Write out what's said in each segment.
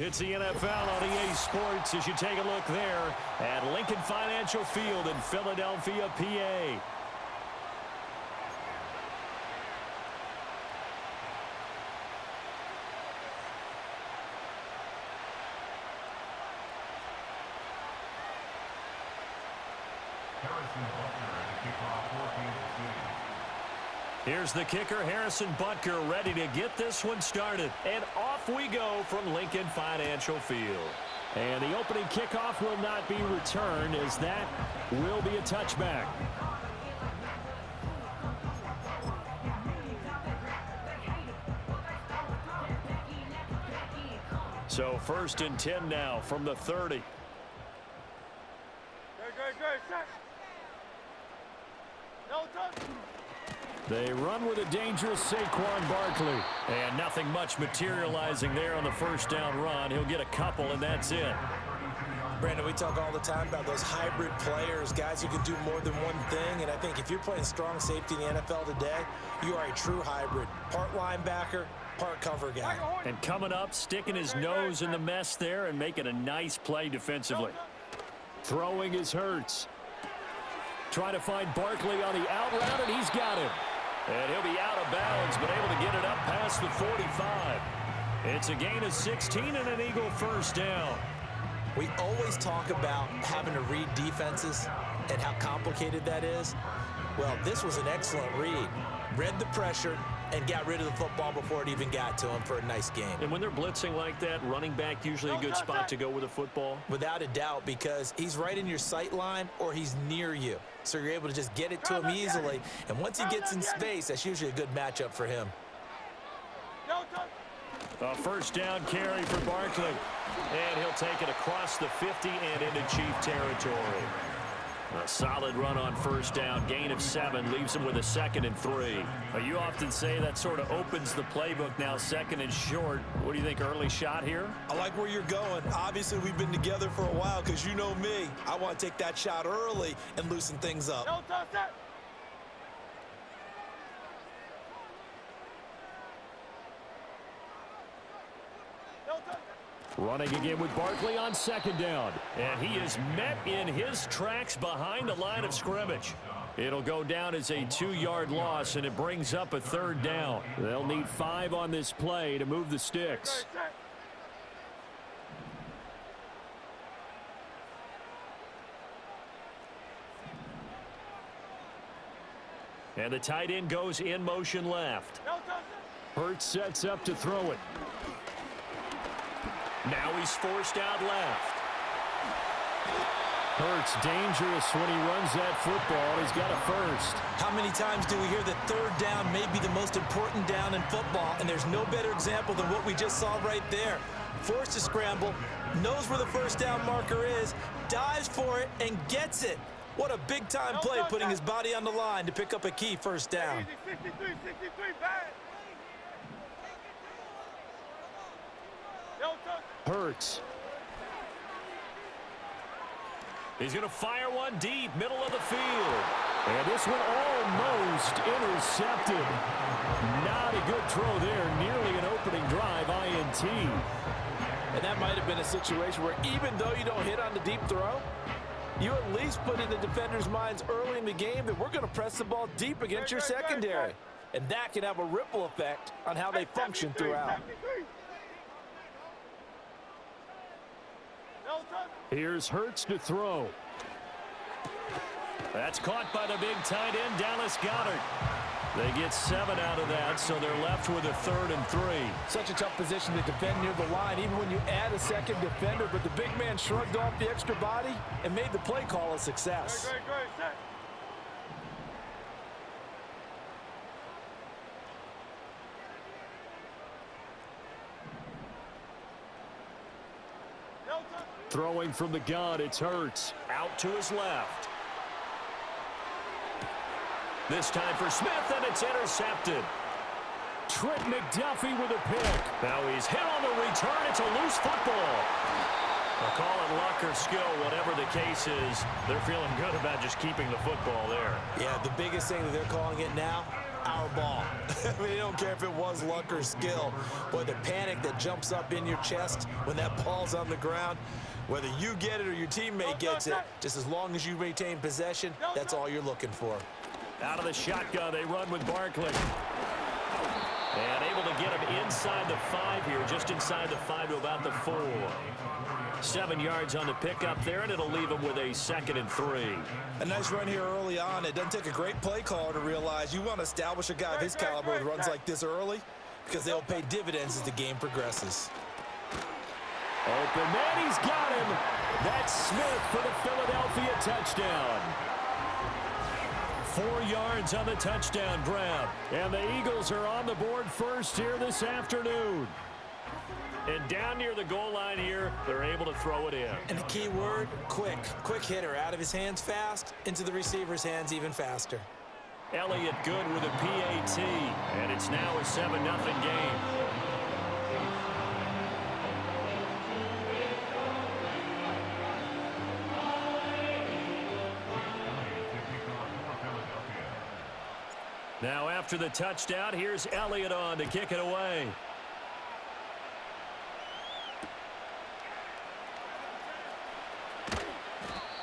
It's the NFL on EA Sports as you take a look there at Lincoln Financial Field in Philadelphia, PA. Here's the kicker, Harrison Butker, ready to get this one started. And off we go from Lincoln Financial Field. And the opening kickoff will not be returned, as that will be a touchback. So 1st and 10 now from the 30. They run with a dangerous Saquon Barkley. And nothing much materializing there on the first down run. He'll get a couple, and that's it. Brandon, we talk all the time about those hybrid players, guys who can do more than one thing. And I think if you're playing strong safety in the NFL today, you are a true hybrid. Part linebacker, part cover guy. And coming up, sticking his nose in the mess there and making a nice play defensively. Throwing is Hurts. Trying to find Barkley on the out route, and he's got him. And he'll be out of bounds, but able to get it up past the 45. It's a gain of 16 and an Eagle first down. We always talk about having to read defenses and how complicated that is. Well, this was an excellent read. Read the pressure and got rid of the football before it even got to him for a nice game. And when they're blitzing like that, running back usually a good spot to go with a football? Without a doubt, because he's right in your sight line or he's near you. So you're able to just get it to him easily. And once he gets in space, that's usually a good matchup for him. A first down carry for Barkley. And he'll take it across the 50 and into Chief territory. A solid run on first down, gain of 7, leaves him with a 2nd and 3. You often say that sort of opens the playbook now, 2nd and short. What do you think, early shot here? I like where you're going. Obviously, we've been together for a while because you know me. I want to take that shot early and loosen things up. Don't touch that. Running again with Barkley on 2nd down. And he is met in his tracks behind the line of scrimmage. It'll go down as a 2-yard loss, and it brings up a 3rd down. They'll need 5 on this play to move the sticks. And the tight end goes in motion left. Hurts sets up to throw it. Now he's forced out left. Hurts dangerous when he runs that football. He's got a first. How many times do we hear that 3rd down may be the most important down in football? And there's no better example than what we just saw right there. Forced to scramble, knows where the first down marker is, dives for it, and gets it. What a big-time play, putting his body on the line to pick up a key first down. 63, bad. Hurts. He's going to fire one deep, middle of the field. And this one almost intercepted. Not a good throw there. Nearly an opening drive, INT. And that might have been a situation where even though you don't hit on the deep throw, you at least put in the defenders' minds early in the game that we're going to press the ball deep against your secondary. And that can have a ripple effect on how they function throughout. Here's Hurts to throw. That's caught by the big tight end, Dallas Goedert. They get 7 out of that, so they're left with a 3rd and 3. Such a tough position to defend near the line, even when you add a second defender, but the big man shrugged off the extra body and made the play call a success. Great. Throwing from the gun, it's Hurts. Out to his left. This time for Smith, and it's intercepted. Trent McDuffie with a pick. Now he's hit on the return. It's a loose football. They'll call it luck or skill, whatever the case is. They're feeling good about just keeping the football there. Yeah, the biggest thing that they're calling it now, our ball. I mean, I don't care if it was luck or skill. Boy, the panic that jumps up in your chest when that ball's on the ground, whether you get it or your teammate gets it, just as long as you retain possession, that's all you're looking for. Out of the shotgun, they run with Barkley. And able to get him inside the 5 here, just inside the 5 to about the 4. 7 yards on the pickup there, and it'll leave him with a 2nd and 3. A nice run here early on. It doesn't take a great play caller to realize you want to establish a guy of his caliber with runs like this early because they'll pay dividends as the game progresses. Open man, he's got him. That's Smith for the Philadelphia touchdown. 4 yards on the touchdown grab. And the Eagles are on the board first here this afternoon. And down near the goal line here, they're able to throw it in. And the key word, quick. Quick hitter. Out of his hands fast, into the receiver's hands even faster. Elliott good with a PAT. And it's now a 7-0 game. Now after the touchdown, here's Elliott on to kick it away.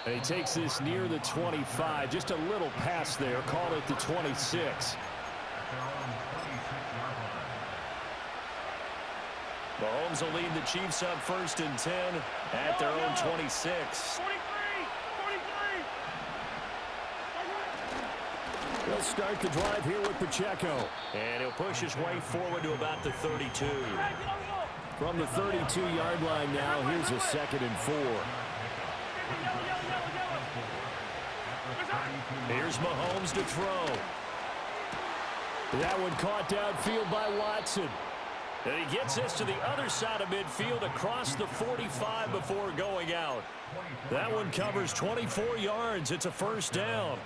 And he takes this near the 25. Just a little pass there. Call it the 26. Mahomes will lead the Chiefs up 1st and 10 at their own 26. 43! He'll start the drive here with Pacheco. And he'll push his way forward to about the 32. From the 32-yard line now, here's a 2nd and 4. Here's Mahomes to throw. That one caught downfield by Watson. And he gets this to the other side of midfield across the 45 before going out. That one covers 24 yards. It's a 1st down.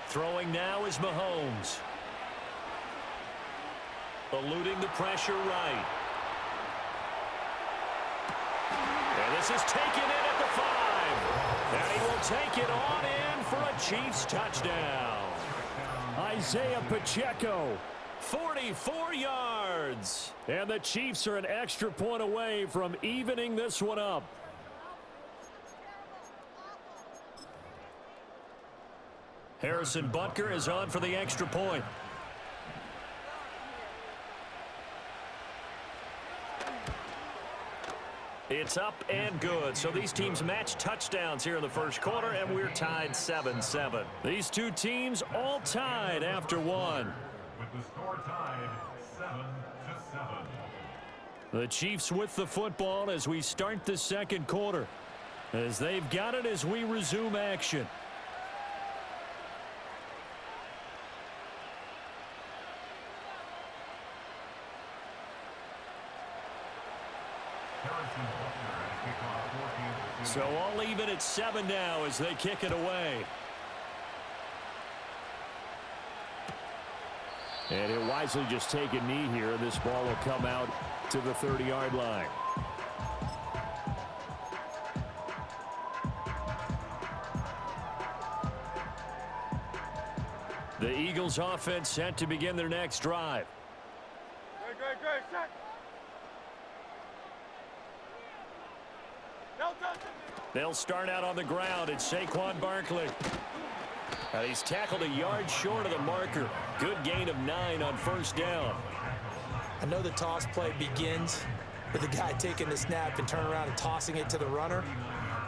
Throwing now is Mahomes. Eluding the pressure right. And this is taken in at the 5. And he will take it on in for a Chiefs touchdown. Isaiah Pacheco, 44 yards. And the Chiefs are an extra point away from evening this one up. Harrison Butker is on for the extra point. It's up and good. So these teams match touchdowns here in the 1st quarter, and we're tied 7-7. These two teams all tied after 1. With the score tied 7-7. The Chiefs with the football as we start the 2nd quarter. As they've got it as we resume action. So all even at 7 now as they kick it away. And he'll wisely just take a knee here. This ball will come out to the 30-yard line. The Eagles offense set to begin their next drive. Good. Set. They'll start out on the ground. It's Saquon Barkley. And he's tackled a yard short of the marker. Good gain of 9 on 1st down. I know the toss play begins with the guy taking the snap and turning around and tossing it to the runner.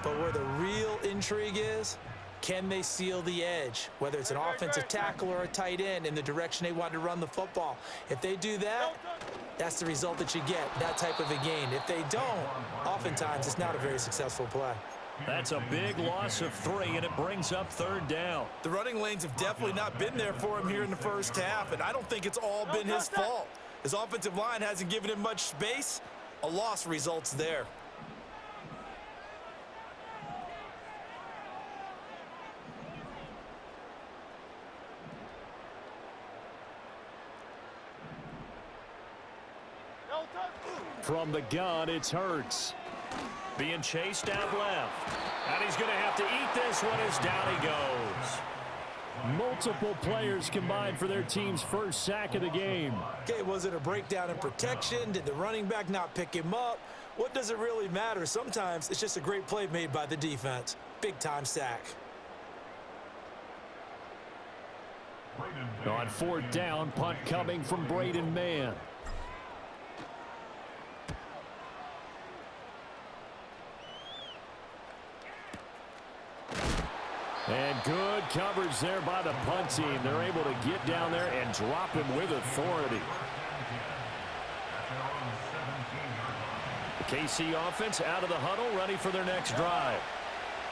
But where the real intrigue is, can they seal the edge? Whether it's an offensive tackle or a tight end in the direction they want to run the football. If they do that, that's the result that you get, that type of a gain. If they don't, oftentimes it's not a very successful play. That's a big loss of 3, and it brings up 3rd down. The running lanes have definitely not been there for him here in the 1st half, and I don't think it's all been his fault. His offensive line hasn't given him much space. A loss results there. From the gun, it's Hurts. Being chased out left. And he's going to have to eat this one as down he goes. Multiple players combined for their team's first sack of the game. Okay, was it a breakdown in protection? Did the running back not pick him up? What does it really matter? Sometimes it's just a great play made by the defense. Big-time sack. On fourth down, punt coming from Braden Mann. And good coverage there by the punt team. They're able to get down there and drop him with authority. The KC offense out of the huddle, ready for their next drive.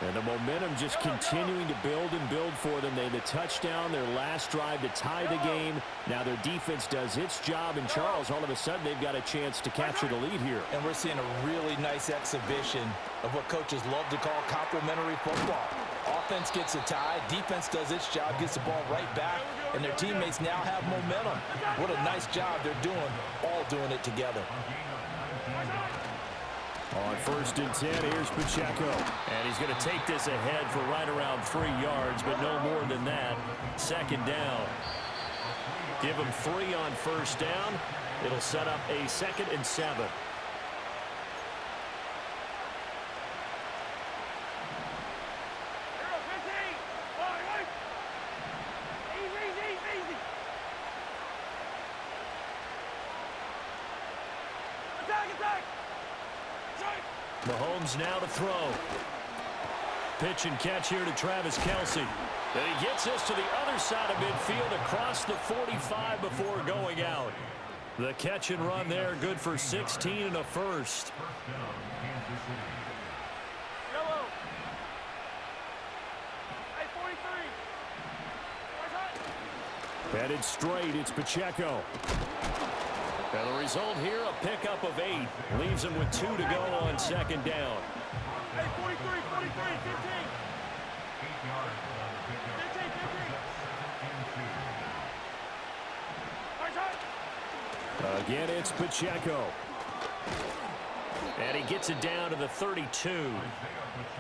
And the momentum just continuing to build and build for them. They had the touchdown, their last drive to tie the game. Now their defense does its job, and Charles, all of a sudden, they've got a chance to capture the lead here. And we're seeing a really nice exhibition of what coaches love to call complementary football. Offense gets a tie, defense does its job, gets the ball right back, and their teammates now have momentum. What a nice job they're doing, all doing it together. On first and 10, here's Pacheco. And he's going to take this ahead for right around 3 yards, but no more than that. Second down. Give him 3 on first down. It'll set up a 2nd and 7. Mahomes now to throw. Pitch and catch here to Travis Kelce. And he gets this to the other side of midfield across the 45 before going out. The catch and run there, good for 16 and a first. Yellow. Hey, 43. Headed straight, it's Pacheco. And the result here, a pickup of 8. Leaves him with 2 to go on second down. Hey, 43, 43, 15. 15, 15. Again, it's Pacheco. And he gets it down to the 32.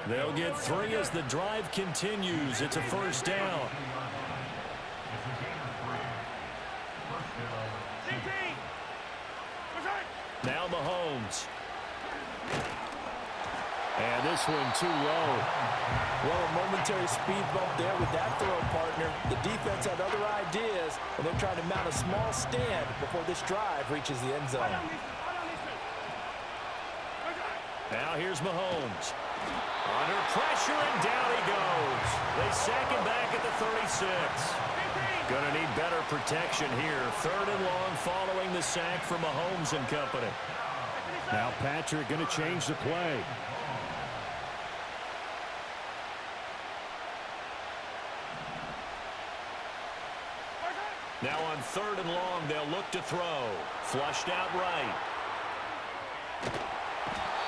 They'll get 3 as the drive continues. It's a first down. Now Mahomes. And this one too low. Well, a momentary speed bump there with that throw, partner. The defense had other ideas, and they're trying to mount a small stand before this drive reaches the end zone. Now here's Mahomes. Under pressure, and down he goes. They sack him back at the 36. Gonna need better protection here. 3rd and long following the sack from Mahomes and company. Now Patrick gonna change the play. Now on 3rd and long, they'll look to throw. Flushed out right.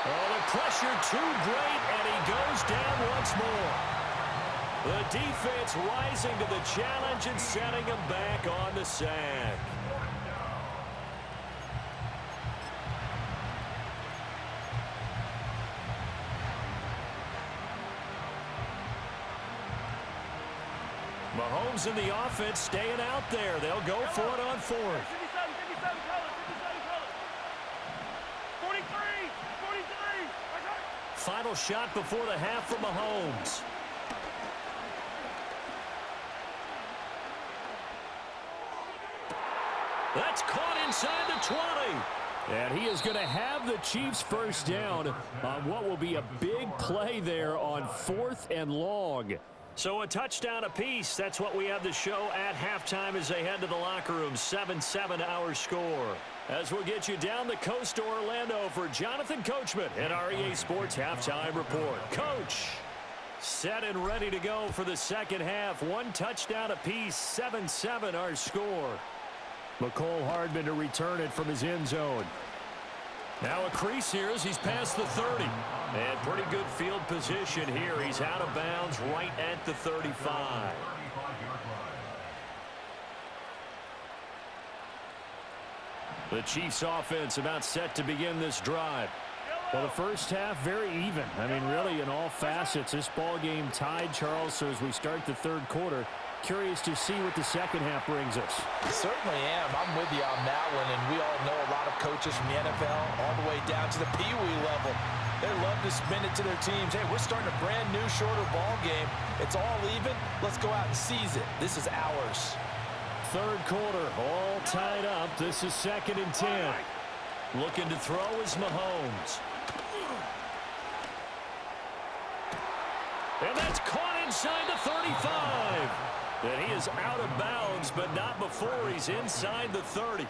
Oh, the pressure too great, and he goes down once more. The defense rising to the challenge and setting him back on the sack. Mahomes and the offense staying out there. They'll go for it on 4th. 57 colors, 43, 43. Final shot before the half from Mahomes. That's caught inside the 20. And he is going to have the Chiefs first down on what will be a big play there on 4th and long. So a touchdown apiece. That's what we have the show at halftime as they head to the locker room. 7-7 our score. As we'll get you down the coast to Orlando for Jonathan Coachman and our EA Sports Halftime Report. Coach, set and ready to go for the second half. 1 touchdown apiece. 7-7 our score. McCole Hardman to return it from his end zone. Now a crease here as he's past the 30. And pretty good field position here. He's out of bounds right at the 35. The Chiefs offense about set to begin this drive. Well, the first half, very even. I mean, really, in all facets, this ball game tied, Charles. So as we start the third quarter, curious to see what the second half brings us. Certainly am. I'm with you on that one, and we all know a lot of coaches from the NFL all the way down to the Pee-wee level. They love to spin it to their teams. Hey, we're starting a brand new, shorter ball game. It's all even. Let's go out and seize it. This is ours. Third quarter, all tied up. This is 2nd and 10. Looking to throw is Mahomes. And that's caught inside the 35. And he is out of bounds, but not before he's inside the 30.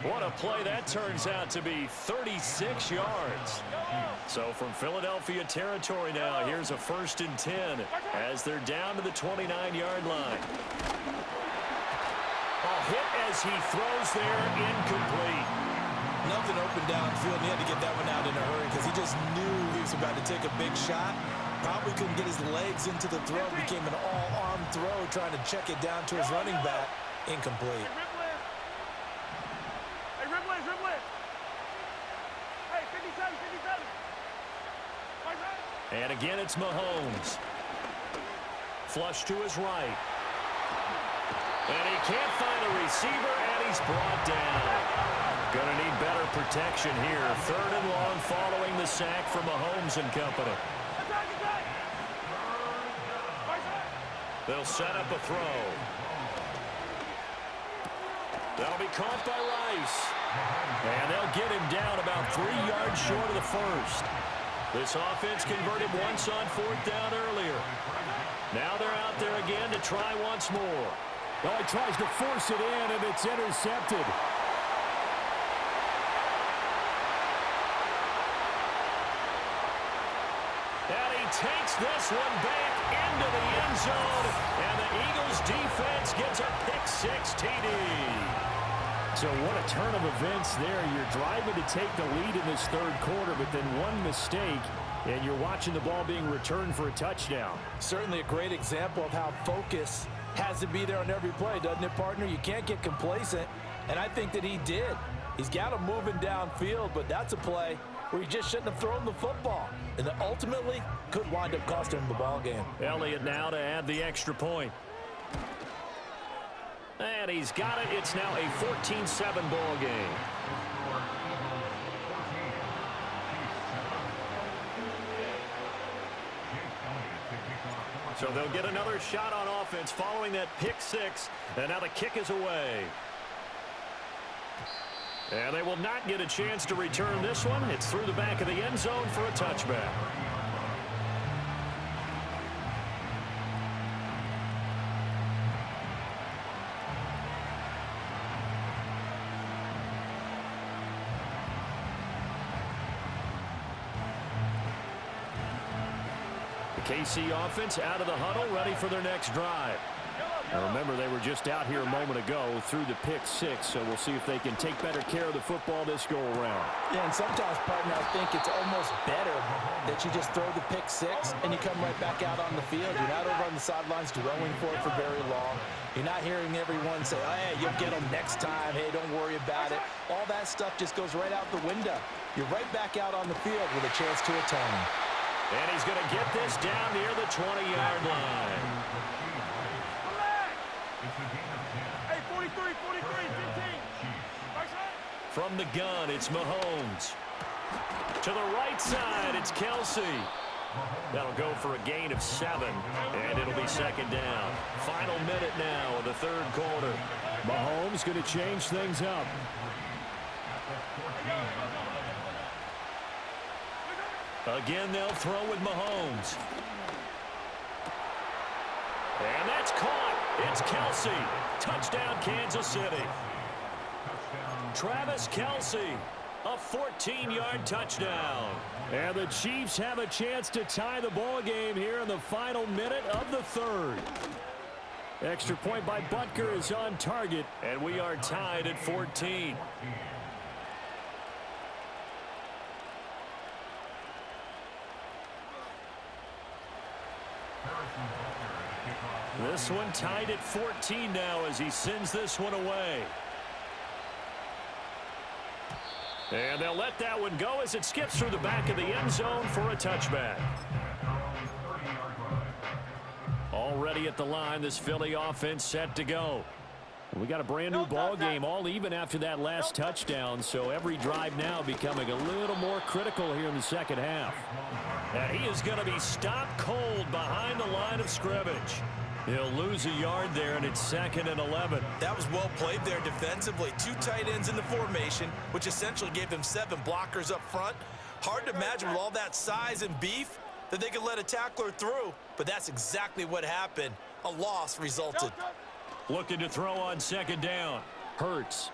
What a play that turns out to be, 36 yards. So from Philadelphia territory now, here's a 1st and 10 as they're down to the 29-yard line. A hit as he throws there, incomplete. Nothing open downfield, and he had to get that one out in a hurry because he just knew he was about to take a big shot. Probably couldn't get his legs into the throw. Became an all-arm throw, trying to check it down to his running back. Incomplete. Hey, Riblet. Hey, 57. And again, it's Mahomes. Flush to his right. And he can't find a receiver, and he's brought down. Gonna need better protection here. 3rd and long following the sack from Mahomes and company. They'll set up a throw. That'll be caught by Rice. And they'll get him down about 3 yards short of the first. This offense converted once on 4th down earlier. Now they're out there again to try once more. Well, he tries to force it in, and it's intercepted. And he takes this one back into the end zone, and the Eagles defense gets a pick-6 TD. So what a turn of events there. You're driving to take the lead in this third quarter, but then one mistake, and you're watching the ball being returned for a touchdown. Certainly a great example of how focus has to be there on every play, doesn't it, partner? You can't get complacent, and I think that he did. He's got him moving downfield, but that's a play where he just shouldn't have thrown the football, and that ultimately could wind up costing him the ball game. Elliott now to add the extra point. And he's got it. It's now a 14-7 ball game. So they'll get another shot on offense following that pick-6, and now the kick is away. And they will not get a chance to return this one. It's through the back of the end zone for a touchback. The KC offense out of the huddle, ready for their next drive. Now remember, they were just out here a moment ago through the pick-6, so we'll see if they can take better care of the football this go-around. Yeah, and sometimes, partner, I think it's almost better that you just throw the pick-6 and you come right back out on the field. You're not over on the sidelines dwelling for it for very long. You're not hearing everyone say, oh, hey, you'll get them next time. Hey, don't worry about it. All that stuff just goes right out the window. You're right back out on the field with a chance to atone. And he's going to get this down near the 20-yard line. Hey, 43, 15. From the gun, it's Mahomes. To the right side, it's Kelsey. That'll go for a gain of 7, and it'll be 2nd down. Final minute now of the third quarter. Mahomes going to change things up. Again, they'll throw with Mahomes. And that's caught. It's Kelsey. Touchdown, Kansas City. Travis Kelsey, a 14-yard touchdown. And the Chiefs have a chance to tie the ball game here in the final minute of the third. Extra point by Butker is on target. And we are tied at 14. This one tied at 14 now as he sends this one away. And they'll let that one go as it skips through the back of the end zone for a touchback. Already at the line, this Philly offense set to go. We got a brand new ball game, all even after that last touchdown, so every drive now becoming a little more critical here in the second half. And he is going to be stopped cold behind the line of scrimmage. He'll lose a yard there, and it's 2nd and 11. That was well played there defensively. 2 tight ends in the formation, which essentially gave them 7 blockers up front. Hard to imagine with all that size and beef that they could let a tackler through, but that's exactly what happened. A loss resulted. Looking to throw on 2nd down. Hurts.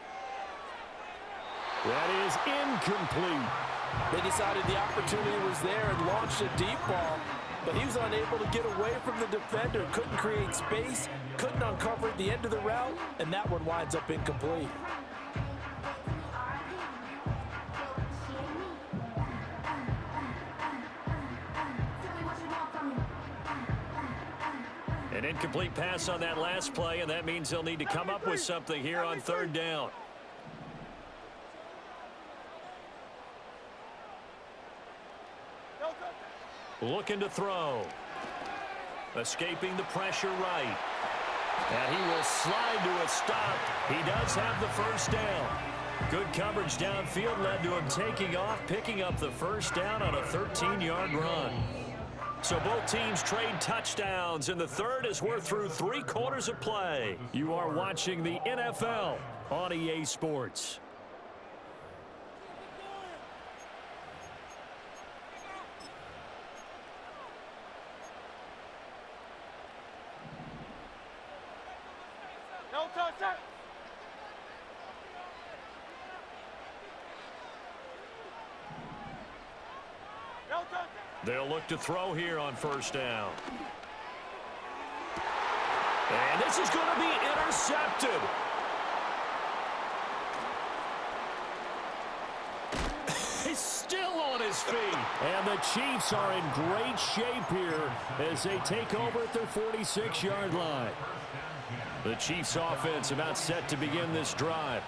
That is incomplete. They decided the opportunity was there and launched a deep ball, but he was unable to get away from the defender, couldn't create space, couldn't uncover at the end of the route, and that one winds up incomplete. An incomplete pass on that last play, and that means they'll need to come up with something here on 3rd down. Looking to throw. Escaping the pressure right. And he will slide to a stop. He does have the 1st down. Good coverage downfield led to him taking off, picking up the 1st down on a 13-yard run. So both teams trade touchdowns, and the third as we're through 3 quarters of play. You are watching the NFL on EA Sports. They'll look to throw here on 1st down. And this is going to be intercepted. He's still on his feet. And the Chiefs are in great shape here as they take over at their 46-yard line. The Chiefs offense about set to begin this drive.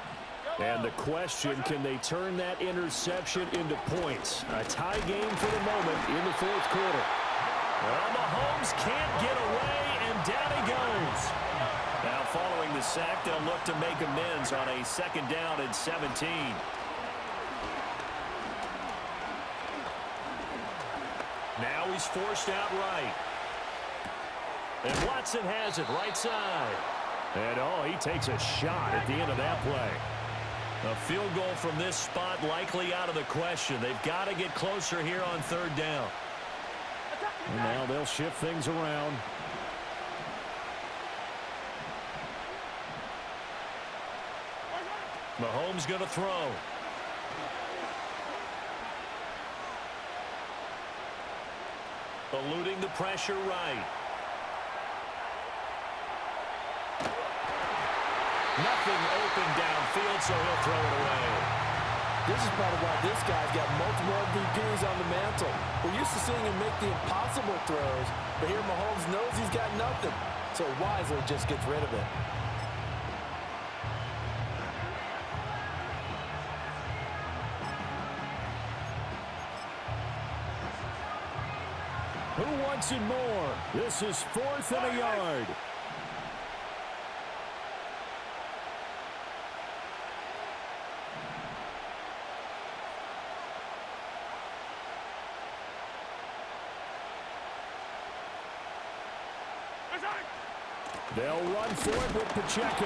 And the question, can they turn that interception into points? A tie game for the moment in the 4th quarter. Well, Mahomes can't get away, and down he goes. Now following the sack, they'll look to make amends on a 2nd down and 17. Now he's forced out right. And Watson has it right side. And, oh, he takes a shot at the end of that play. A field goal from this spot likely out of the question. They've got to get closer here on 3rd down. And now they'll shift things around. Mahomes going to throw. Eluding the pressure right. Nothing open downfield, so he'll throw it away. This is part of why this guy's got multiple MVPs on the mantle. We're used to seeing him make the impossible throws, but here Mahomes knows he's got nothing, so wisely just gets rid of it. Who wants it more? This is 4th and a yard. They'll run for it with Pacheco.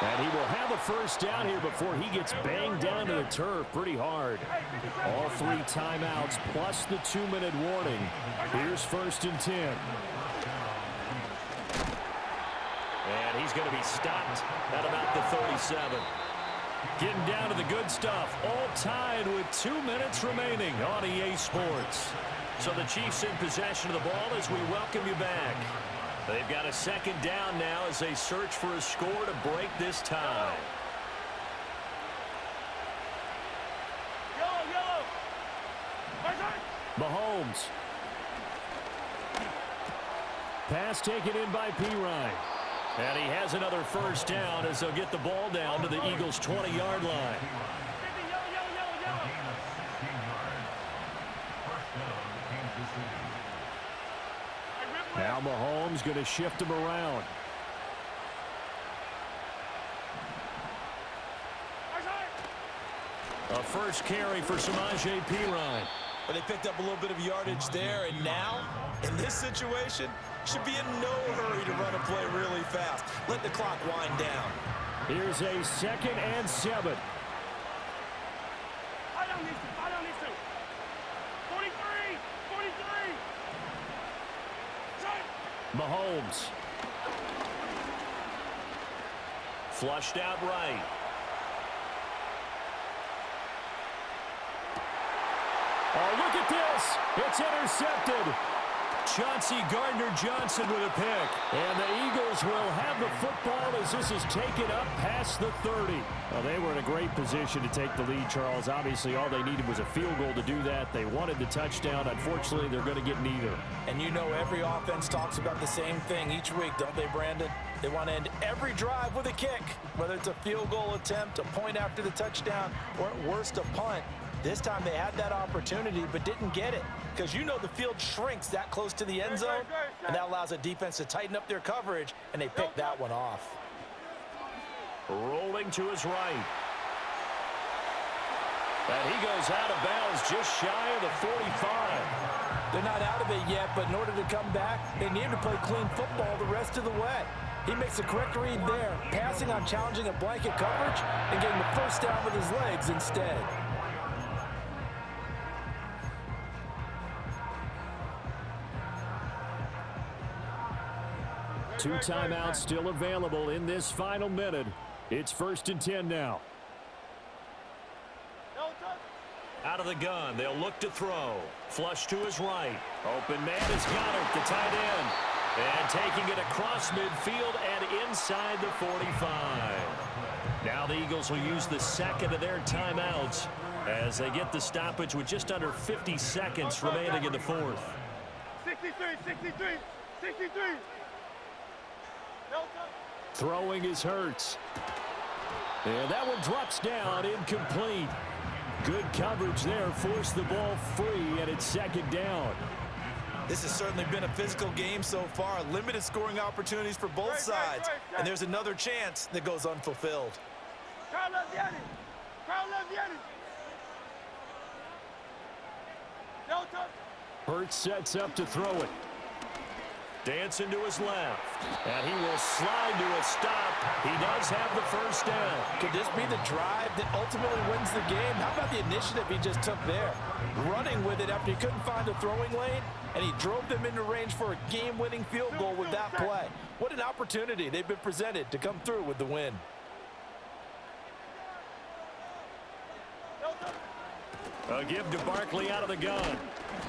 And he will have a 1st down here before he gets banged down to the turf pretty hard. All 3 timeouts plus the 2-minute warning. Here's 1st and 10. And he's going to be stopped at about the 37. Getting down to the good stuff. All tied with 2 minutes remaining on EA Sports. So the Chiefs in possession of the ball as we welcome you back. They've got a 2nd down now as they search for a score to break this tie. Mahomes. Pass taken in by Pirine. And he has another 1st down as they'll get the ball down to the Eagles' 20-yard line. gain of 16 yards. First down, Kansas City. Now Mahomes going to shift him around. A first carry for Samaje Perine. But they picked up a little bit of yardage there, and now, in this situation, should be in no hurry to run a play really fast. Let the clock wind down. Here's a 2nd and 7. I don't need to. 43, 43. Shot. Mahomes. Flushed out right. Oh, look at this. It's intercepted. Chauncey Gardner-Johnson with a pick. And the Eagles will have the football as this is taken up past the 30. Well, they were in a great position to take the lead, Charles. Obviously, all they needed was a field goal to do that. They wanted the touchdown. Unfortunately, they're going to get neither. And you know every offense talks about the same thing each week, don't they, Brandon? They want to end every drive with a kick, whether it's a field goal attempt, a point after the touchdown, or at worst, a punt. This time they had that opportunity but didn't get it because you know the field shrinks that close to the end zone, and that allows a defense to tighten up their coverage, and they picked that one off. Rolling to his right. And he goes out of bounds just shy of the 45. They're not out of it yet, but in order to come back, they need to play clean football the rest of the way. He makes the correct read there, passing on challenging a blanket coverage and getting the first down with his legs instead. Two timeouts still available in this final minute. It's 1st and 10 now. Out of the gun, they'll look to throw. Flush to his right. Open man is Goddard, the tight end. And taking it across midfield and inside the 45. Now the Eagles will use the 2nd of their timeouts as they get the stoppage with just under 50 seconds remaining in the 4th. 63. Throwing is Hurts. And that one drops down, incomplete. Good coverage there, forced the ball free, and it's 2nd down. This has certainly been a physical game so far. Limited scoring opportunities for both sides. And there's another chance that goes unfulfilled. Crowd loves the enemy. No touch. Hurts sets up to throw it. Dancing to his left. And he will slide to a stop. He does have the first down. Could this be the drive that ultimately wins the game? How about the initiative he just took there? Running with it after he couldn't find a throwing lane, and he drove them into range for a game-winning field goal with that play. What an opportunity they've been presented to come through with the win. A give to Barkley out of the gun.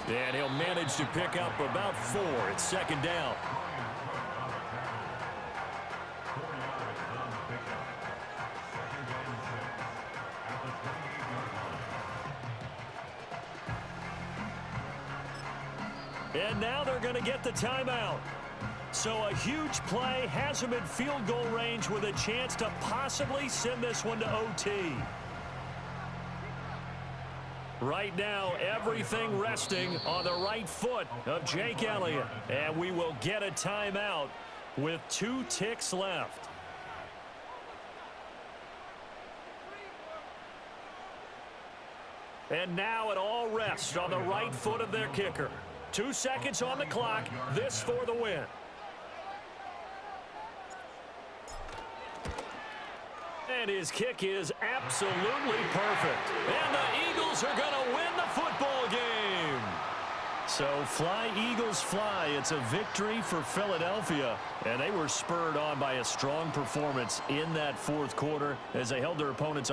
And he'll manage to pick up about 4. It's 2nd down. And now they're going to get the timeout. So a huge play has them in field goal range with a chance to possibly send this one to OT. Right now, everything resting on the right foot of Jake Elliott. And we will get a timeout with 2 ticks left. And now it all rests on the right foot of their kicker. 2 seconds on the clock. This for the win. And his kick is absolutely perfect. And the Eagles are going to win the football game. So fly, Eagles, fly. It's a victory for Philadelphia. And they were spurred on by a strong performance in that 4th quarter as they held their opponents